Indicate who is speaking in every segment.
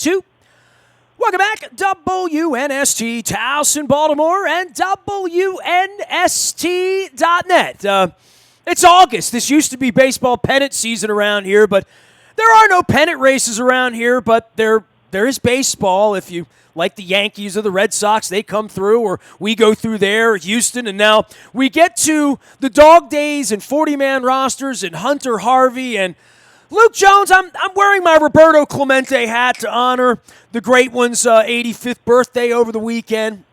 Speaker 1: 2. Welcome back, WNST, Towson, Baltimore, and WNST.net. It's August. This used to be baseball pennant season around here, but there are no pennant races around here, but there is baseball. If you like the Yankees or the Red Sox, they come through, or we go through there, Houston, and now we get to the dog days and 40-man rosters and Hunter Harvey and Luke Jones. I'm wearing my Roberto Clemente hat to honor the great one's 85th birthday over the weekend.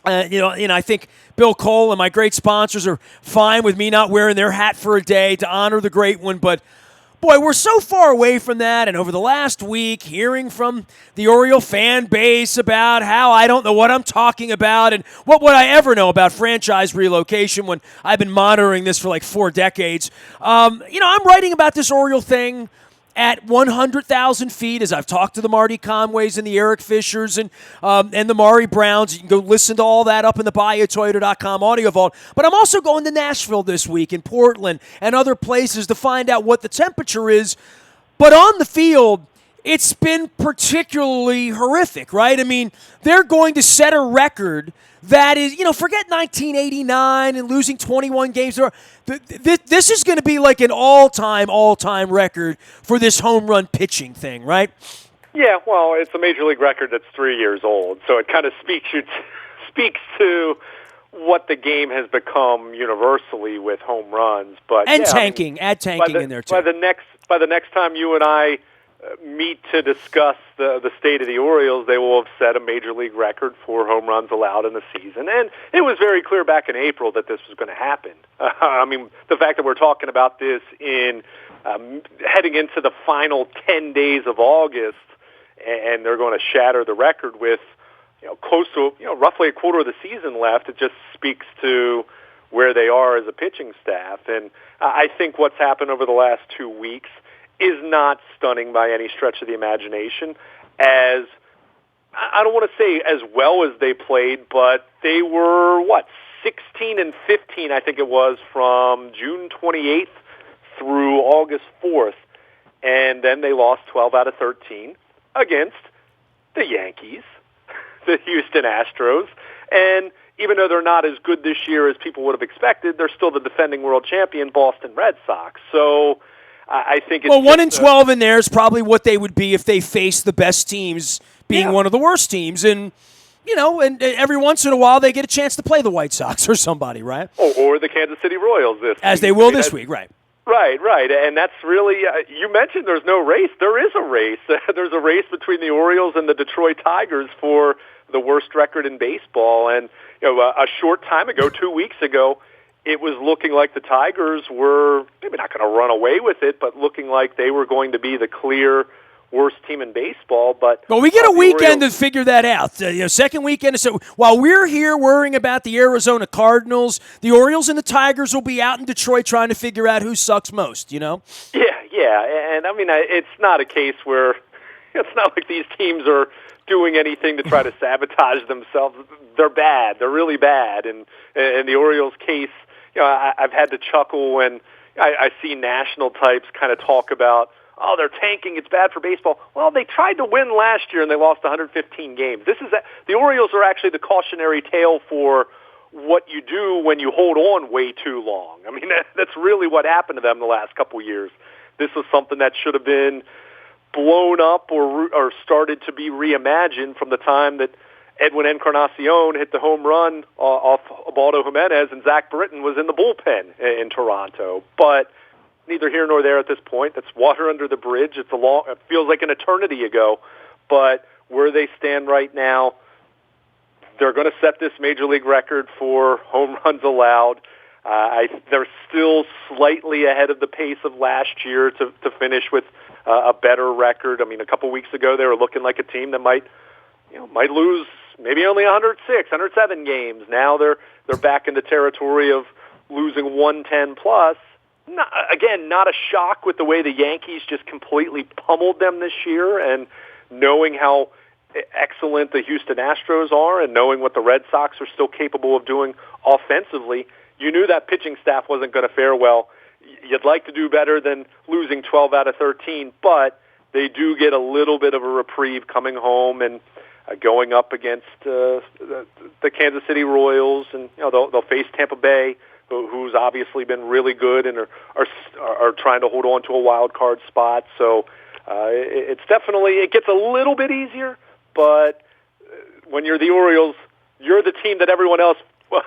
Speaker 1: I think Bill Cole and my great sponsors are fine with me not wearing their hat for a day to honor the great one, but boy, we're so far away from that, and over the last week, hearing from the Oriole fan base about how I don't know what I'm talking about, and what would I ever know about franchise relocation when I've been monitoring this for like 4 decades. I'm writing about this Oriole thing at 100,000 feet, as I've talked to the Marty Conways and the Eric Fishers and the Maury Browns. You can go listen to all that up in the BuyAToyota.com audio vault. But I'm also going to Nashville this week, and Portland and other places to find out what the temperature is. But on the field, it's been particularly horrific, right? I mean, they're going to set a record that is, forget 1989 and losing 21 games. This is going to be like an all-time record for this home run pitching thing, right?
Speaker 2: Yeah, well, it's a major league record that's 3 years old, so it kind of speaks to what the game has become universally with home runs. But
Speaker 1: and tanking, add tanking in there too.
Speaker 2: By the next time you and I meet to discuss the state of the Orioles, they will have set a major league record for home runs allowed in the season. And it was very clear back in April that this was going to happen. The fact that we're talking about this in heading into the final 10 days of August, and they're going to shatter the record with close to roughly a quarter of the season left, it just speaks to where they are as a pitching staff. And I think what's happened over the last 2 weeks is not stunning by any stretch of the imagination. As I don't want to say as well as they played, but they were 16 and 15, I think it was, from June 28th through August 4th, and then they lost 12 out of 13 against the Yankees, the Houston Astros, and even though they're not as good this year as people would have expected, they're still the defending world champion Boston Red Sox. So I think it's
Speaker 1: 1-12 in there is probably what they would be if they faced the best teams being one of the worst teams. And, and every once in a while they get a chance to play the White Sox or somebody, right?
Speaker 2: Or the Kansas City Royals this
Speaker 1: As
Speaker 2: week.
Speaker 1: they will this week, right.
Speaker 2: Right. And that's really, you mentioned there's no race. There is a race. There's a race between the Orioles and the Detroit Tigers for the worst record in baseball. And, a short time ago, 2 weeks ago, it was looking like the Tigers were maybe not going to run away with it, but looking like they were going to be the clear worst team in baseball. But
Speaker 1: we get a weekend to figure that out. Second weekend. So while we're here worrying about the Arizona Cardinals, the Orioles and the Tigers will be out in Detroit trying to figure out who sucks most,
Speaker 2: Yeah. And, it's not a case where it's not like these teams are doing anything to try to sabotage themselves. They're bad. They're really bad. And in the Orioles case, I've had to chuckle when I see national types kind of talk about, they're tanking, it's bad for baseball. Well, they tried to win last year and they lost 115 games. The Orioles are actually the cautionary tale for what you do when you hold on way too long. That's really what happened to them the last couple of years. This was something that should have been blown up or started to be reimagined from the time that Edwin Encarnacion hit the home run off Ubaldo Jimenez and Zach Britton was in the bullpen in Toronto. But neither here nor there at this point. That's water under the bridge. It feels like an eternity ago. But where they stand right now, they're going to set this major league record for home runs allowed. They're still slightly ahead of the pace of last year to finish with a better record. A couple weeks ago they were looking like a team that might lose maybe only 106, 107 games. Now they're back in the territory of losing 110 plus. Not a shock with the way the Yankees just completely pummeled them this year, and knowing how excellent the Houston Astros are and knowing what the Red Sox are still capable of doing offensively, you knew that pitching staff wasn't going to fare well. You'd like to do better than losing 12 out of 13, but they do get a little bit of a reprieve coming home and going up against the Kansas City Royals, and they'll face Tampa Bay, who's obviously been really good and are trying to hold on to a wild card spot. So it's definitely, it gets a little bit easier, but when you're the Orioles, you're the team that everyone else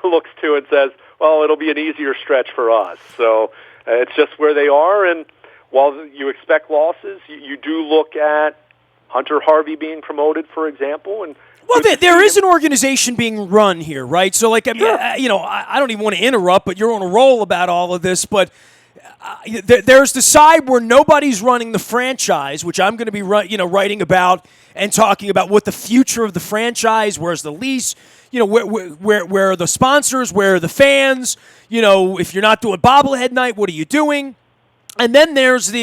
Speaker 2: looks to and says, well, it'll be an easier stretch for us. So it's just where they are, and while you expect losses, you do look at Hunter Harvey being promoted, for example, and
Speaker 1: well, there is an organization being run here, right? So, like, I mean, I don't even want to interrupt, but you're on a roll about all of this. But there's the side where nobody's running the franchise, which I'm going to be, writing about and talking about what the future of the franchise. Where's the lease? Where are the sponsors? Where are the fans? If you're not doing bobblehead night, what are you doing? And then there's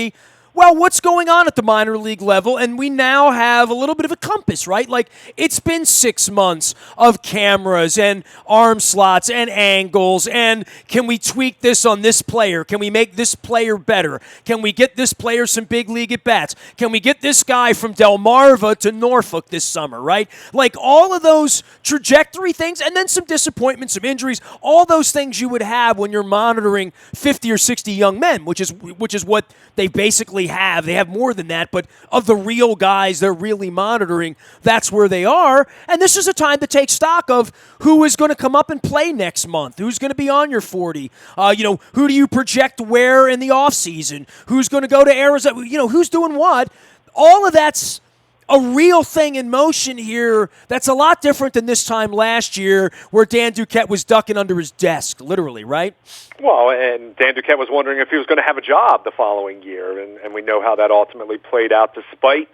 Speaker 1: what's going on at the minor league level? And we now have a little bit of a compass, right? Like, it's been 6 months of cameras and arm slots and angles, and can we tweak this on this player? Can we make this player better? Can we get this player some big league at-bats? Can we get this guy from Delmarva to Norfolk this summer, right? Like, all of those trajectory things, and then some disappointments, some injuries, all those things you would have when you're monitoring 50 or 60 young men, which is what they basically have. They have more than that, but of the real guys they're really monitoring, that's where they are. And this is a time to take stock of who is going to come up and play next month, who's going to be on your 40, who do you project where in the offseason, who's going to go to Arizona, who's doing what. All of that's a real thing in motion here that's a lot different than this time last year where Dan Duquette was ducking under his desk, literally, right?
Speaker 2: Well, and Dan Duquette was wondering if he was going to have a job the following year, and we know how that ultimately played out. Despite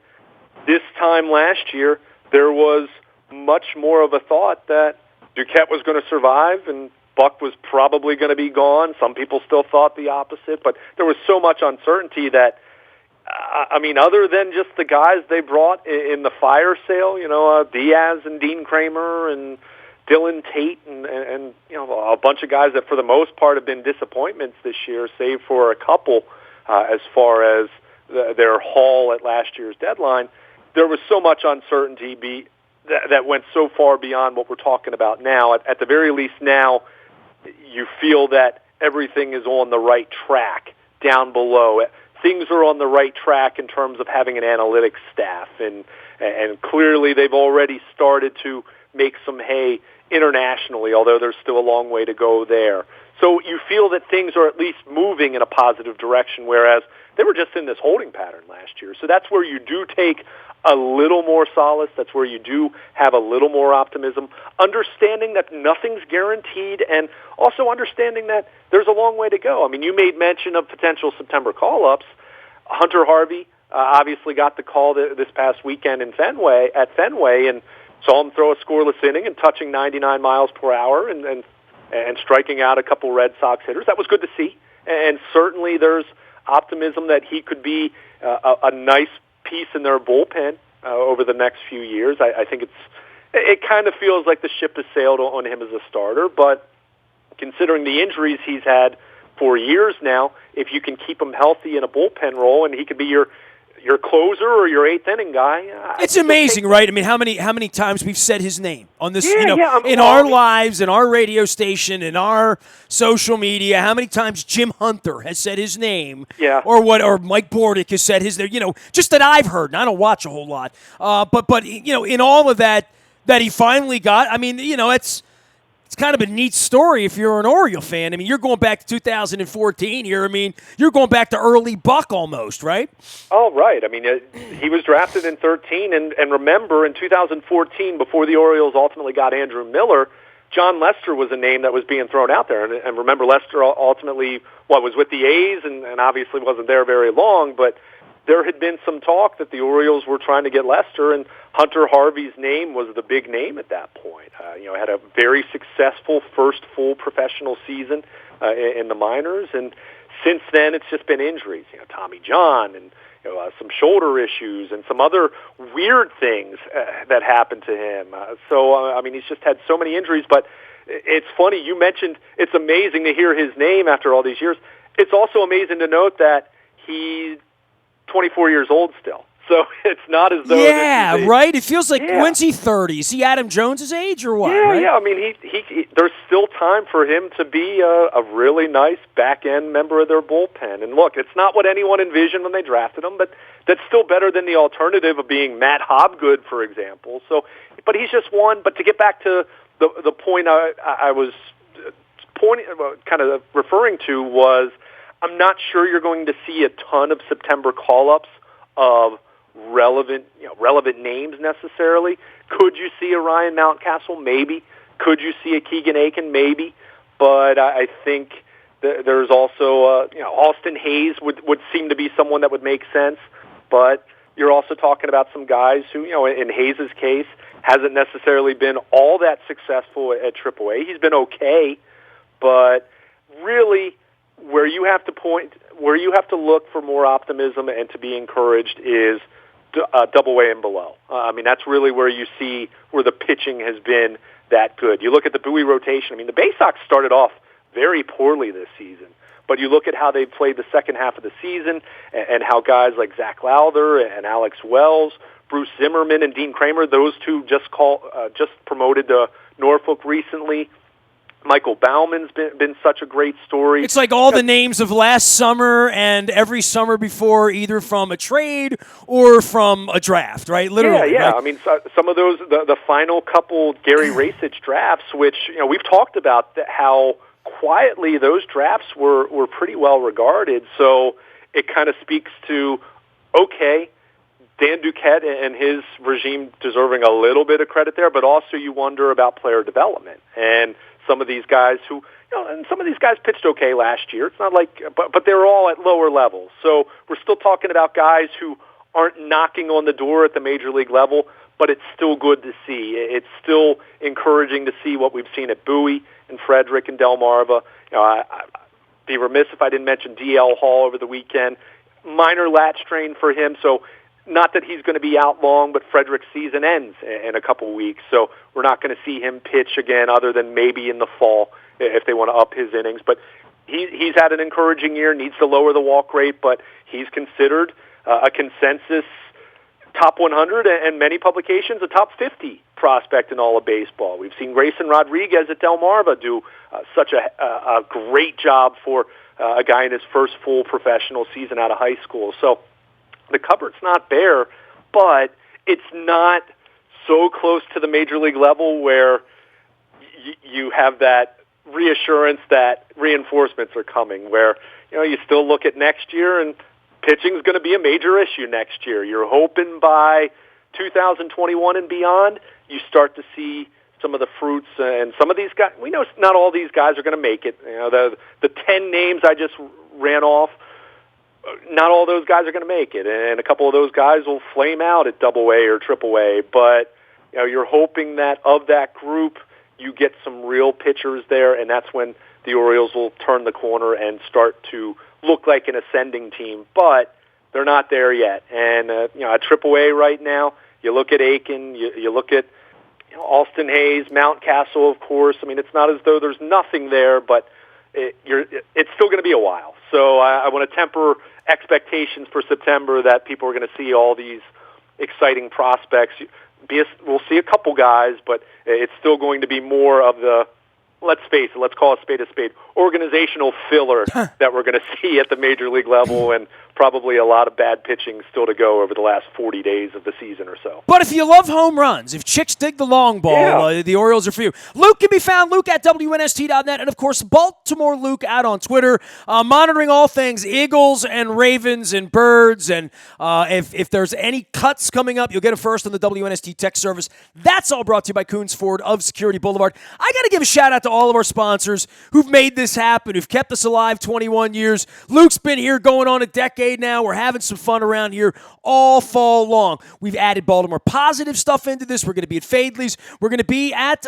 Speaker 2: this time last year, there was much more of a thought that Duquette was going to survive and Buck was probably going to be gone. Some people still thought the opposite, but there was so much uncertainty that other than just the guys they brought in the fire sale, Diaz and Dean Kramer and Dylan Tate and a bunch of guys that for the most part have been disappointments this year, save for a couple as far as their haul at last year's deadline. There was so much uncertainty that went so far beyond what we're talking about now. At the very least now, you feel that everything is on the right track down below. Things are on the right track in terms of having an analytics staff, and clearly they've already started to make some hay internationally, although there's still a long way to go there. So you feel that things are at least moving in a positive direction, whereas they were just in this holding pattern last year. So that's where you do take a little more solace. That's where you do have a little more optimism, understanding that nothing's guaranteed, and also understanding that there's a long way to go. I mean, you made mention of potential September call-ups. Hunter Harvey obviously got the call this past weekend at Fenway, and saw him throw a scoreless inning and touching 99 miles per hour and striking out a couple Red Sox hitters. That was good to see, and certainly there's optimism that he could be a nice piece in their bullpen over the next few years. I think it kind of feels like the ship has sailed on him as a starter, but considering the injuries he's had for years now, if you can keep him healthy in a bullpen role and he could be your closer or your eighth inning guy.
Speaker 1: It's amazing, right? I mean, how many times we've said his name on this, in our lives, in our radio station, in our social media. How many times Jim Hunter has said his name, or Mike Bordick has said his name. Just that I've heard, and I don't watch a whole lot. But in all of that he finally got. I mean, it's kind of a neat story if you're an Oriole fan. I mean, you're going back to 2014 here. I mean, you're going back to early Buck almost, right?
Speaker 2: Oh, right. I mean, he was drafted in 13, and remember, in 2014, before the Orioles ultimately got Andrew Miller, John Lester was a name that was being thrown out there. And remember, Lester ultimately, was with the A's and obviously wasn't there very long, but there had been some talk that the Orioles were trying to get Lester, and Hunter Harvey's name was the big name at that point. Had a very successful first full professional season in the minors, and since then it's just been injuries. Tommy John and some shoulder issues and some other weird things that happened to him. He's just had so many injuries. But it's funny, you mentioned it's amazing to hear his name after all these years. It's also amazing to note that he's 24 years old still. So it's not as though
Speaker 1: yeah,
Speaker 2: this is
Speaker 1: right. It feels like when's he 30? Is he Adam Jones's age or what?
Speaker 2: Yeah,
Speaker 1: right?
Speaker 2: yeah. I mean, he there's still time for him to be a really nice back end member of their bullpen. And look, it's not what anyone envisioned when they drafted him, but that's still better than the alternative of being Matt Hobgood, for example. So, but he's just one. But to get back to the point I was kind of referring to was, I'm not sure you're going to see a ton of September call-ups of relevant names necessarily. Could you see a Ryan Mountcastle? Maybe. Could you see a Keegan Aiken? Maybe. But I think there's also Austin Hayes would seem to be someone that would make sense. But you're also talking about some guys who, in Hayes' case, hasn't necessarily been all that successful at AAA. He's been okay, but really where you have to look for more optimism and to be encouraged is Double-A and below. I mean, that's really where you see where the pitching has been that good. You look at the Bowie rotation. I mean, the Bay Sox started off very poorly this season, but you look at how they played the second half of the season and how guys like Zach Lowther and Alex Wells, Bruce Zimmerman and Dean Kramer, those two just promoted to Norfolk recently. Michael Bauman's been such a great story.
Speaker 1: It's like all the names of last summer and every summer before, either from a trade or from a draft, right? Literally.
Speaker 2: Yeah.
Speaker 1: Right?
Speaker 2: I mean, some of those, the final couple Gary Racich drafts, which we've talked about how quietly those drafts were pretty well regarded. So it kind of speaks to, okay, Dan Duquette and his regime deserving a little bit of credit there, but also you wonder about player development and some of these guys who, and some of these guys pitched okay last year. It's not like, but they're all at lower levels. So we're still talking about guys who aren't knocking on the door at the major league level, but it's still good to see. It's still encouraging to see what we've seen at Bowie and Frederick and Delmarva. I'd be remiss if I didn't mention D.L. Hall over the weekend. Minor lat strain for him, so not that he's going to be out long, but Frederick's season ends in a couple weeks, so we're not going to see him pitch again other than maybe in the fall if they want to up his innings. But he's had an encouraging year, needs to lower the walk rate, but he's considered a consensus top 100 and many publications a top 50 prospect in all of baseball. We've seen Grayson Rodriguez at Delmarva do such a great job for a guy in his first full professional season out of high school. So the cupboard's not bare, but it's not so close to the major league level where you have that reassurance that reinforcements are coming, where you still look at next year and pitching's going to be a major issue next year. You're hoping by 2021 and beyond you start to see some of the fruits, and some of these guys, we know not all these guys are going to make it. The 10 names I just ran off, not all those guys are going to make it, and a couple of those guys will flame out at Double-A or Triple-A. But you're hoping that of that group, you get some real pitchers there, and that's when the Orioles will turn the corner and start to look like an ascending team. But they're not there yet. And at Triple-A right now, you look at Aiken, you look at Austin Hayes, Mountcastle, of course. I mean, it's not as though there's nothing there, but it's still going to be a while. So I want to temper expectations for September that people are going to see all these exciting prospects. We'll see a couple guys, but it's still going to be more of the, let's face it, let's call a spade, organizational filler that we're going to see at the major league level, and probably a lot of bad pitching still to go over the last 40 days of the season or so.
Speaker 1: But if you love home runs, if chicks dig the long ball, the Orioles are for you. Luke can be found, Luke at WNST.net, and, of course, Baltimore Luke out on Twitter, monitoring all things Eagles and Ravens and Birds, and if there's any cuts coming up, you'll get it first on the WNST text service. That's all brought to you by Coons Ford of Security Boulevard. I got to give a shout-out to all of our sponsors who've made this happen, who've kept us alive 21 years. Luke's been here going on a decade now. We're having some fun around here all fall long. We've added Baltimore Positive stuff into this. We're going to be at Fadley's. We're going to be at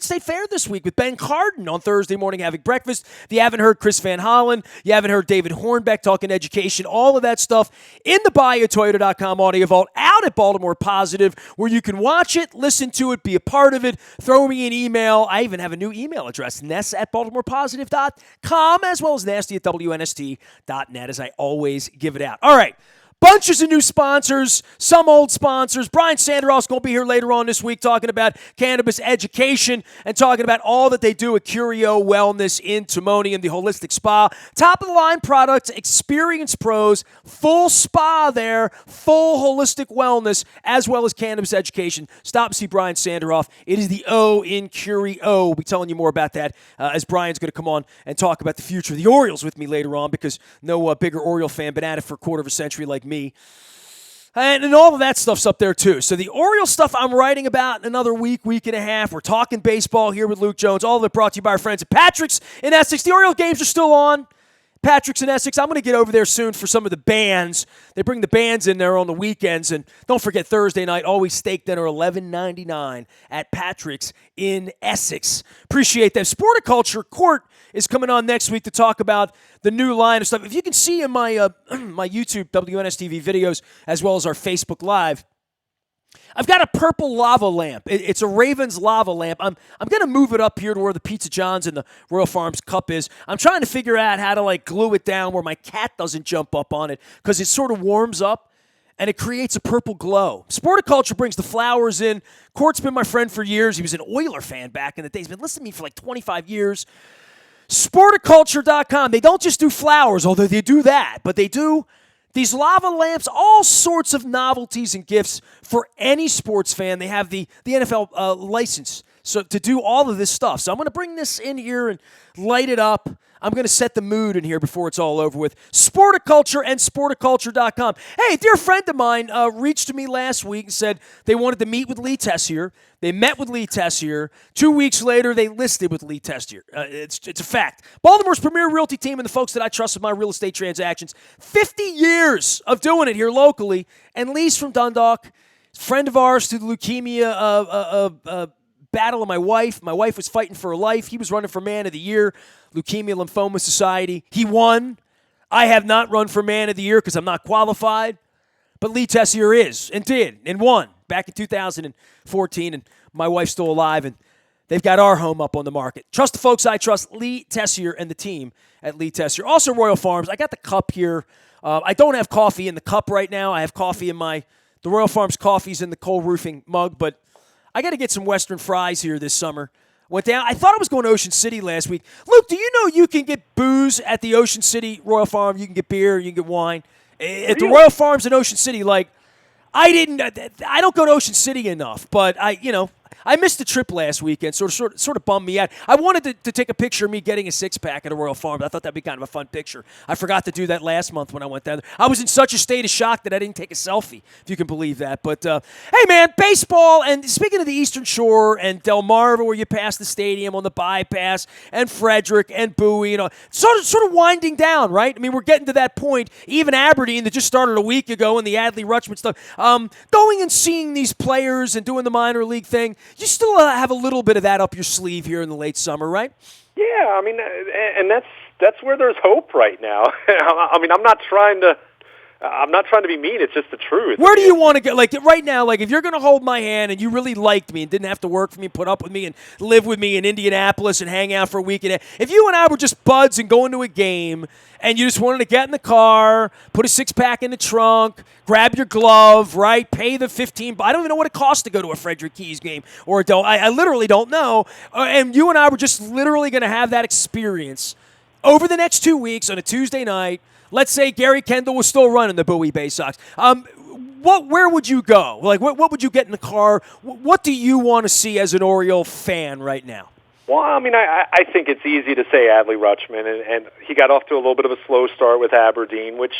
Speaker 1: State Fair this week with Ben Cardin on Thursday morning having breakfast. If you haven't heard Chris Van Hollen, you haven't heard David Hornbeck talking education, all of that stuff in the BuyAToyota.com audio vault out at Baltimore Positive, where you can watch it, listen to it, be a part of it, throw me an email. I even have a new email address, ness@baltimorepositive.com, as well as nasty@WNST.net, as I always give it out. All right, Bunches of new sponsors, some old sponsors. Brian Sanderoff's going to be here later on this week talking about cannabis education and talking about all that they do at Curio Wellness in Timonium, the holistic spa. Top-of-the-line products, experienced pros, full spa there, full holistic wellness, as well as cannabis education. Stop and see Brian Sanderoff. It is the O in Curio. We'll be telling you more about that as Brian's going to come on and talk about the future of the Orioles with me later on, because no bigger Oriole fan been at it for a quarter of a century like me. And all of that stuff's up there too. So the Orioles stuff I'm writing about in another week and a half. We're talking baseball here with Luke Jones. All of it brought to you by our friends at Patrick's in Essex. The Orioles games are still on. Patrick's in Essex. I'm going to get over there soon for some of the bands. They bring the bands in there on the weekends. And don't forget Thursday night, always steak dinner, $11.99 at Patrick's in Essex. Appreciate that. Sporticulture Court is coming on next week to talk about the new line of stuff. If you can see in my my YouTube WNSTV videos as well as our Facebook Live, I've got a purple lava lamp. It's a Ravens lava lamp. I'm going to move it up here to where the Pizza John's and the Royal Farms cup is. I'm trying to figure out how to glue it down where my cat doesn't jump up on it, because it sort of warms up and it creates a purple glow. Sporticulture brings the flowers in. Court's been my friend for years. He was an Oiler fan back in the day. He's been listening to me for 25 years. Sporticulture.com. They don't just do flowers, although they do that, but they do these lava lamps, all sorts of novelties and gifts for any sports fan. They have the NFL license so to do all of this stuff. So I'm going to bring this in here and light it up. I'm going to set the mood in here before it's all over with. Sporticulture and Sporticulture.com. Hey, a dear friend of mine reached to me last week and said they wanted to meet with Lee Tessier. They met with Lee Tessier. 2 weeks later, they listed with Lee Tessier. It's a fact. Baltimore's premier realty team and the folks that I trust with my real estate transactions. 50 years of doing it here locally. And Lee's from Dundalk. Friend of ours through the leukemia battle of my wife. My wife was fighting for her life. He was running for Man of the Year, Leukemia Lymphoma Society. He won. I have not run for Man of the Year because I'm not qualified. But Lee Tessier is and did and won back in 2014. And my wife's still alive, and they've got our home up on the market. Trust the folks I trust, Lee Tessier and the team at Lee Tessier. Also, Royal Farms. I got the cup here. I don't have coffee in the cup right now. I have coffee in the Royal Farms coffee's in the Cole Roofing mug, but I got to get some Western fries here this summer. Went down. I thought I was going to Ocean City last week. Luke, do you know you can get booze at the Ocean City Royal Farm? You can get beer, you can get wine. At the Royal Farms in Ocean City, I don't go to Ocean City enough, but I missed the trip last weekend, sort of bummed me out. I wanted to take a picture of me getting a six-pack at a Royal Farm. I thought that'd be kind of a fun picture. I forgot to do that last month when I went down there. I was in such a state of shock that I didn't take a selfie, if you can believe that. But, hey, man, baseball, and speaking of the Eastern Shore and Delmarva, where you pass the stadium on the bypass, and Frederick and Bowie, sort of winding down, right? I mean, we're getting to that point. Even Aberdeen, that just started a week ago, and the Adley Rutschman stuff, going and seeing these players and doing the minor league thing, you still have a little bit of that up your sleeve here in the late summer, right?
Speaker 2: Yeah, I mean, and that's where there's hope right now. I mean, I'm not trying to be mean. It's just the truth.
Speaker 1: Where do you want to go? Right now, if you're going to hold my hand and you really liked me and didn't have to work for me, put up with me and live with me in Indianapolis and hang out for a week, if you and I were just buds and going to a game and you just wanted to get in the car, put a six-pack in the trunk, grab your glove, right, pay the $15. I don't even know what it costs to go to a Frederick Keys game or a Del. I literally don't know. And you and I were just literally going to have that experience over the next 2 weeks on a Tuesday night. Let's say Gary Kendall was still running the Bowie Bay Sox. Where would you go? What would you get in the car? What do you want to see as an Oriole fan right now?
Speaker 2: Well, I mean, I think it's easy to say Adley Rutschman, and he got off to a little bit of a slow start with Aberdeen, which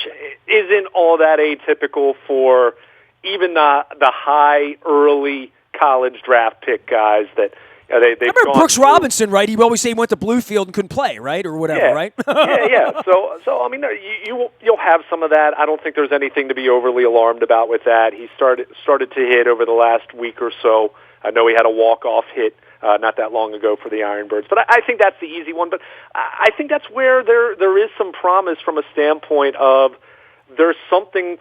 Speaker 2: isn't all that atypical for even the high early college draft pick guys that they've
Speaker 1: remember
Speaker 2: gone
Speaker 1: Brooks
Speaker 2: through.
Speaker 1: Robinson, right? He always say he went to Bluefield and couldn't play, right, or whatever, right?
Speaker 2: yeah. So I mean, you'll have some of that. I don't think there's anything to be overly alarmed about with that. He started to hit over the last week or so. I know he had a walk-off hit not that long ago for the Ironbirds, but I think that's the easy one. But I think that's where there is some promise from a standpoint of there's something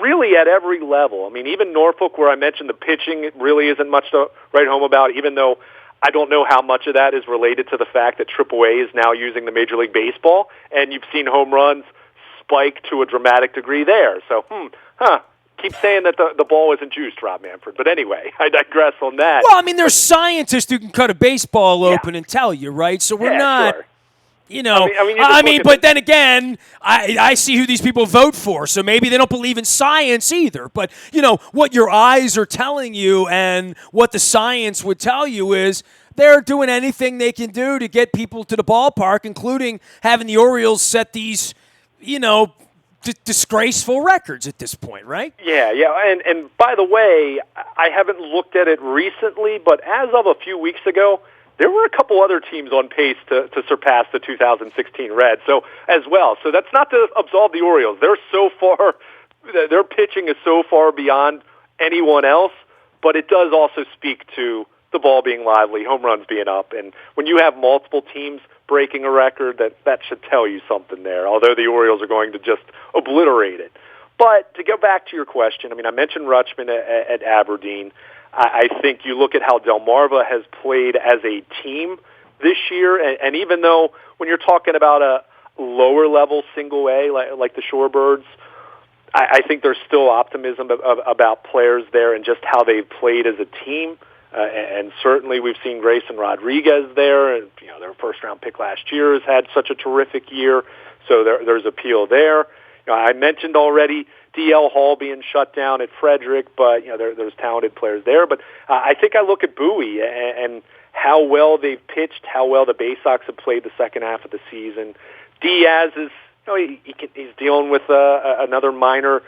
Speaker 2: really at every level. I mean, even Norfolk, where I mentioned the pitching, it really isn't much to write home about, even though I don't know how much of that is related to the fact that AAA is now using the Major League Baseball, and you've seen home runs spike to a dramatic degree there. So, keep saying that the ball isn't juiced, Rob Manfred. But anyway, I digress on that.
Speaker 1: Well, I mean, there's scientists who can cut a baseball open and tell you, right? So we're not,
Speaker 2: sure.
Speaker 1: you know. But then again, I see who these people vote for, so maybe they don't believe in science either. But, what your eyes are telling you and what the science would tell you is they're doing anything they can do to get people to the ballpark, including having the Orioles set these, disgraceful records at this point, right?
Speaker 2: Yeah. And by the way, I haven't looked at it recently, but as of a few weeks ago, there were a couple other teams on pace to surpass the 2016 Reds. So as well. So that's not to absolve the Orioles. They're so far, their pitching is so far beyond anyone else, but it does also speak to the ball being lively, home runs being up, and when you have multiple teams breaking a record, that should tell you something there, although the Orioles are going to just obliterate it. But to go back to your question, I mentioned Rutschman at Aberdeen. I think you look at how Delmarva has played as a team this year, and even though when you're talking about a lower-level single A like the Shorebirds, I think there's still optimism about players there and just how they've played as a team. And certainly we've seen Grayson Rodriguez there, and their first-round pick last year has had such a terrific year, so there's appeal there. I mentioned already D.L. Hall being shut down at Frederick, but there's talented players there. But I think I look at Bowie and how well they've pitched, how well the Bay Sox have played the second half of the season. Diaz is he's dealing with another minor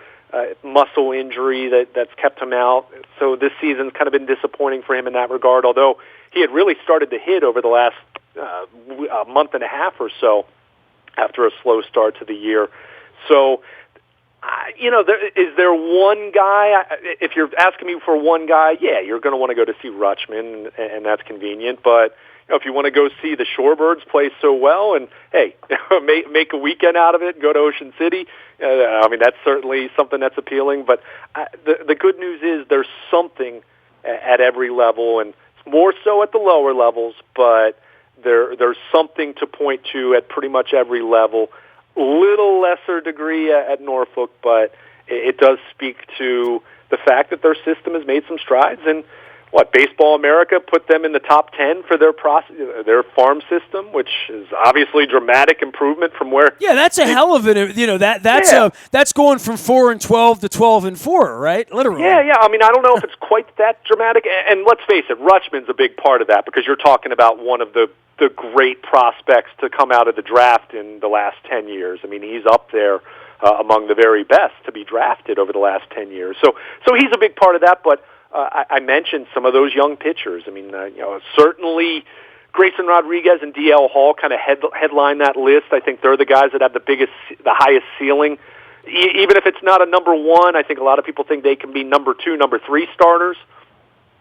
Speaker 2: muscle injury that's kept him out. So this season's kind of been disappointing for him in that regard, although he had really started to hit over the last month and a half or so after a slow start to the year. So, is there one guy? If you're asking me for one guy, yeah, you're going to want to go to see Rutschman, and that's convenient. But if you want to go see the Shorebirds play so well, and hey, make a weekend out of it, and go to Ocean City. That's certainly something that's appealing. But the good news is there's something at every level, and it's more so at the lower levels. But there's something to point to at pretty much every level. Little lesser degree at Norfolk, but it does speak to the fact that their system has made some strides. And Baseball America put them in the top 10 for their farm system, which is obviously dramatic improvement from where.
Speaker 1: Yeah, that's a hell of it. That's going from 4-12 to 12-4, right? Literally.
Speaker 2: Yeah. I don't know if it's quite that dramatic. And let's face it, Rutschman's a big part of that because you're talking about one of the great prospects to come out of the draft in the last 10 years. He's up there among the very best to be drafted over the last 10 years. So he's a big part of that, but I mentioned some of those young pitchers. Certainly Grayson Rodriguez and D.L. Hall kind of headline that list. I think they're the guys that have the highest ceiling. Even if it's not a number one, I think a lot of people think they can be number two, number three starters.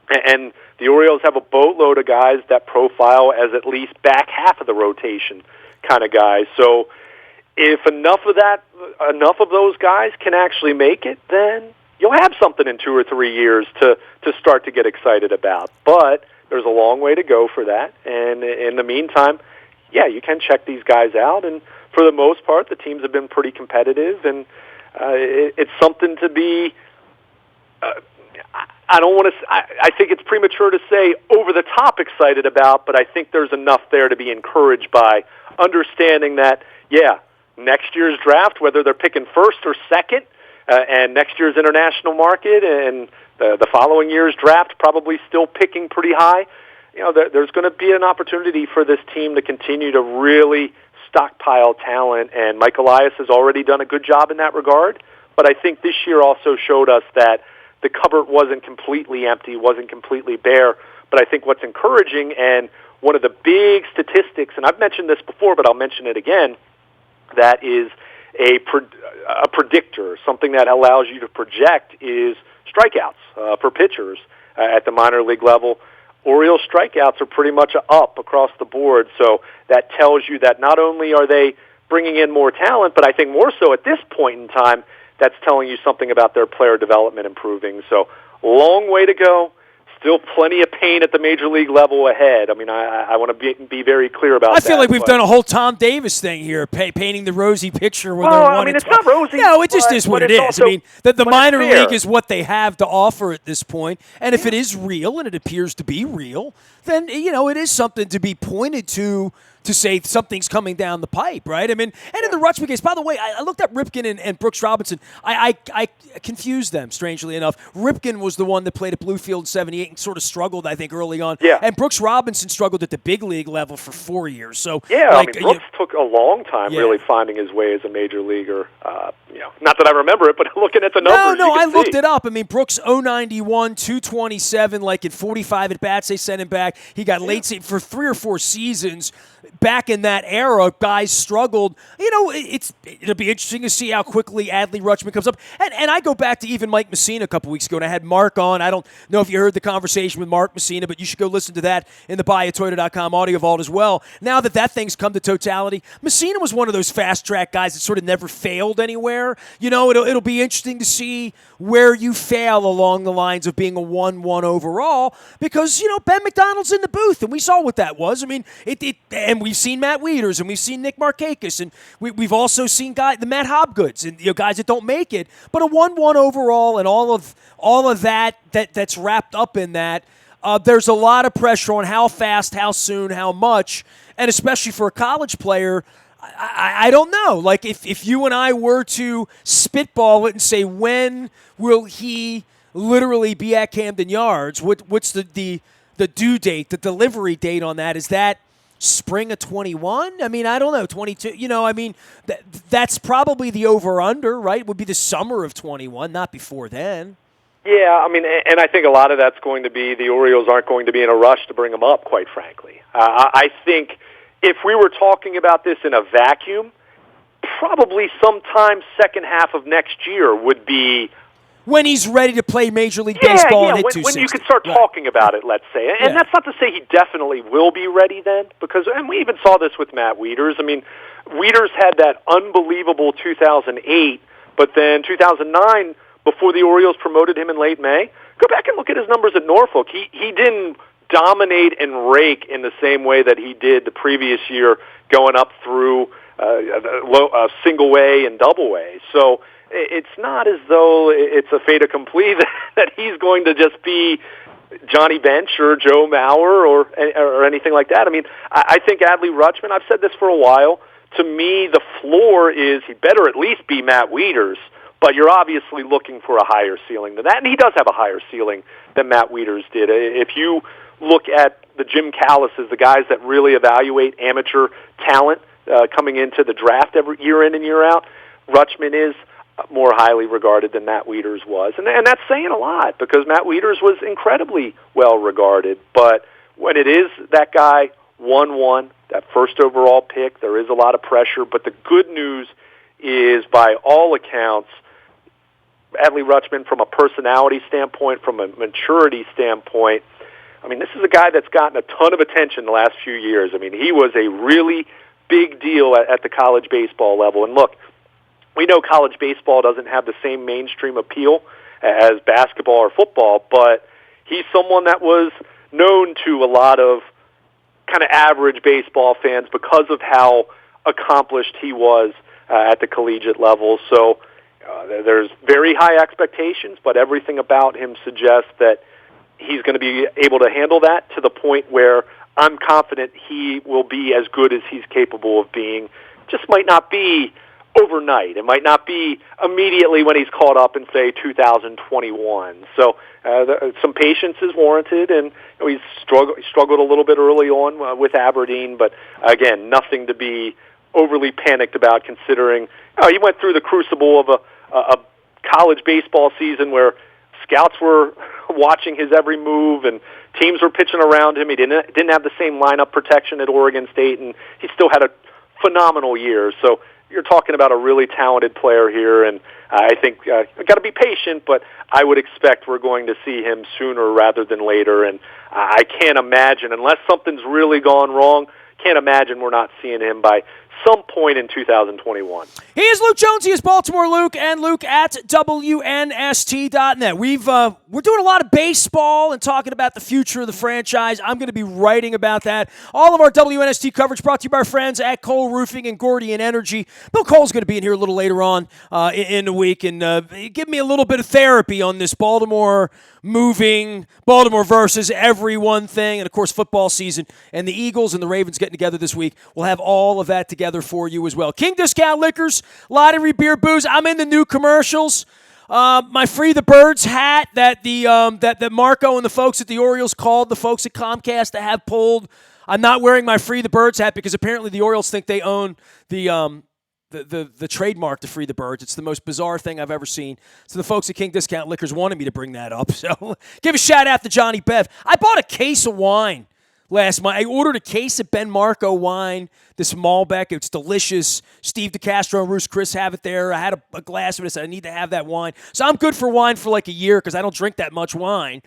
Speaker 2: And the Orioles have a boatload of guys that profile as at least back half of the rotation kind of guys. So if enough of those guys can actually make it, then you'll have something in 2 or 3 years to start to get excited about. But there's a long way to go for that. And in the meantime, yeah, you can check these guys out. And for the most part, the teams have been pretty competitive. And it's something to be I think it's premature to say over the top excited about, but I think there's enough there to be encouraged by, understanding that, yeah, next year's draft, whether they're picking first or second, and next year's international market and the following year's draft probably still picking pretty high, there's going to be an opportunity for this team to continue to really stockpile talent, and Mike Elias has already done a good job in that regard. But I think this year also showed us that the cupboard wasn't completely empty, wasn't completely bare. But I think what's encouraging, and one of the big statistics, and I've mentioned this before, but I'll mention it again, that is a predictor, something that allows you to project, is strikeouts for pitchers at the minor league level. Orioles strikeouts are pretty much up across the board, so that tells you that not only are they bringing in more talent, but I think more so at this point in time, that's telling you something about their player development improving. So long way to go, still plenty of pain at the major league level ahead. I mean, I want to be very clear about that.
Speaker 1: I feel like we've done a whole Tom Davis thing here, painting the rosy picture when they're 1-12.
Speaker 2: I mean, it's not rosy.
Speaker 1: No, it just is what it is.
Speaker 2: Also,
Speaker 1: I mean, the minor league is what they have to offer at this point, and if it is real, and it appears to be real, then, it is something to be pointed to say something's coming down the pipe, right? I mean, and in the Rutschman case, by the way, I looked at Ripken and Brooks Robinson. I confused them, strangely enough. Ripken was the one that played at Bluefield in 78 and sort of struggled, I think, early on.
Speaker 2: Yeah.
Speaker 1: And Brooks Robinson struggled at the big league level for 4 years. So
Speaker 2: Brooks took a long time really finding his way as a major leaguer. Not that I remember it, but looking at the numbers,
Speaker 1: I looked it up. I mean, Brooks 091, 227, like at 45 at bats, they sent him back. He got late for 3 or 4 seasons. Back in that era, guys struggled. It'll be interesting to see how quickly Adley Rutschman comes up. And I go back to even Mike Messina a couple weeks ago, and I had Mark on. I don't know if you heard the conversation with Mark Messina, but you should go listen to that in the BuyAToyota.com audio vault as well. Now that thing's come to totality, Messina was one of those fast-track guys that sort of never failed anywhere. It'll be interesting to see where you fail along the lines of being a 1-1 overall because, Ben McDonald's in the booth, and we saw what that was. I mean, and we've seen Matt Wieters, and we've seen Nick Markakis, and we've also seen the Matt Hobgoods, and guys that don't make it. But a 1-1 overall, and all of that's wrapped up in that. There's a lot of pressure on how fast, how soon, how much, and especially for a college player. I don't know. Like if you and I were to spitball it and say when will he literally be at Camden Yards? What's the due date, the delivery date on that? Is that spring of 21? I mean, I don't know, 22. That's probably the over-under, right? Would be the summer of 21, not before then.
Speaker 2: Yeah, I mean, and I think a lot of that's going to be the Orioles aren't going to be in a rush to bring him up, quite frankly. I think if we were talking about this in a vacuum, probably sometime second half of next year would be
Speaker 1: when he's ready to play Major League Baseball and hit 260.
Speaker 2: When you could start talking about it, let's say. And that's not to say he definitely will be ready then, and we even saw this with Matt Wieters. I mean, Wieters had that unbelievable 2008, but then 2009, before the Orioles promoted him in late May, go back and look at his numbers at Norfolk. He didn't dominate and rake in the same way that he did the previous year going up through single A and double A. So it's not as though it's a fait accompli that he's going to just be Johnny Bench or Joe Mauer or anything like that. I mean, I think Adley Rutschman, I've said this for a while, to me the floor is he better at least be Matt Wieters, but you're obviously looking for a higher ceiling than that, and he does have a higher ceiling than Matt Wieters did. If you look at the Jim Callises, the guys that really evaluate amateur talent coming into the draft every year in and year out, Rutschman is more highly regarded than Matt Wieters was. And that's saying a lot because Matt Wieters was incredibly well regarded. But when it is that guy, 1-1, that first overall pick, there is a lot of pressure. But the good news is, by all accounts, Adley Rutschman, from a personality standpoint, from a maturity standpoint, I mean, this is a guy that's gotten a ton of attention the last few years. I mean, he was a really big deal at the college baseball level. And look, we know college baseball doesn't have the same mainstream appeal as basketball or football, but he's someone that was known to a lot of kind of average baseball fans because of how accomplished he was at the collegiate level. So there's very high expectations, but everything about him suggests that he's going to be able to handle that to the point where I'm confident he will be as good as he's capable of being. Just might not be overnight. It might not be immediately when he's caught up in, say, 2021. So some patience is warranted, and he's struggled a little bit early on with Aberdeen, but again, nothing to be overly panicked about considering he went through the crucible of a college baseball season where scouts were watching his every move and teams were pitching around him. He didn't have the same lineup protection at Oregon State, and he still had a phenomenal year. So you're talking about a really talented player here, and I think got to be patient, but I would expect we're going to see him sooner rather than later, and I can't imagine, unless something's really gone wrong, can't imagine we're not seeing him by some point in 2021.
Speaker 1: He is Luke Jones. He is Baltimore Luke, and Luke at WNST.net. We're doing a lot of baseball and talking about the future of the franchise. I'm going to be writing about that. All of our WNST coverage brought to you by our friends at Cole Roofing and Gordian Energy. Bill Cole's going to be in here a little later on in the week and give me a little bit of therapy on this Baltimore moving, Baltimore versus everyone thing, and of course football season, and the Eagles and the Ravens getting together this week. We'll have all of that together for you as well. King Discount Liquors, Lottery Beer Booze. I'm in the new commercials. My Free the Birds hat that that Marco and the folks at the Orioles called the folks at Comcast to have pulled. I'm not wearing my Free the Birds hat because apparently the Orioles think they own the trademark to Free the Birds. It's the most bizarre thing I've ever seen. So the folks at King Discount Liquors wanted me to bring that up. So give a shout out to Johnny Bev. I bought a case of wine last month. I ordered a case of Ben Marco wine, this Malbec. It's delicious. Steve DeCastro and Roos Chris have it there. I had a glass of it. I said, I need to have that wine. So I'm good for wine for like a year because I don't drink that much wine.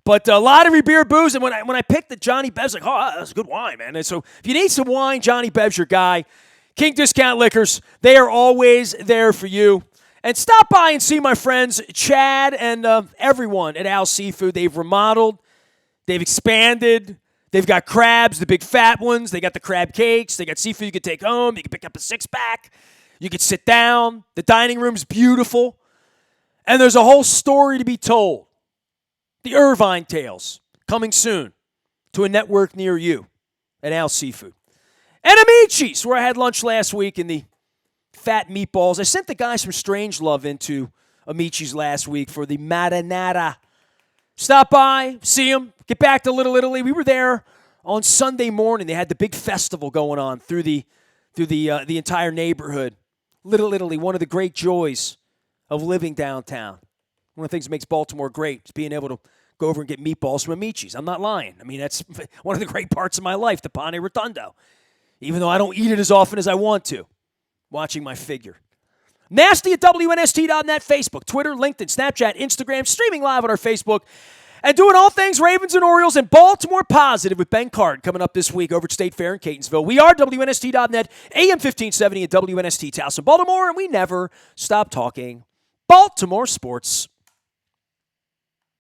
Speaker 1: But Lottery Beer Booze, and when I picked the Johnny Bev's, like, oh, that's a good wine, man. And so if you need some wine, Johnny Bev's your guy. King Discount Liquors, they are always there for you. And stop by and see my friends Chad and everyone at Al's Seafood. They've remodeled. They've expanded. They've got crabs, the big fat ones. They got the crab cakes. They got seafood you can take home. You can pick up a six-pack. You can sit down. The dining room's beautiful. And there's a whole story to be told. The Irvine Tales, coming soon to a network near you at Al's Seafood. And Amici's, where I had lunch last week in the fat meatballs. I sent the guys from Strangelove into Amici's last week for the marinara. Stop by, see them, get back to Little Italy. We were there on Sunday morning. They had the big festival going on through the entire neighborhood. Little Italy, one of the great joys of living downtown. One of the things that makes Baltimore great is being able to go over and get meatballs from Amici's. I'm not lying. I mean, that's one of the great parts of my life, the Pane Rotondo. Even though I don't eat it as often as I want to, watching my figure. Nasty at WNST.net, Facebook, Twitter, LinkedIn, Snapchat, Instagram, streaming live on our Facebook, and doing all things Ravens and Orioles and Baltimore Positive with Ben Card coming up this week over at State Fair in Catonsville. We are WNST.net, AM 1570 at WNST Towson, Baltimore, and we never stop talking Baltimore sports.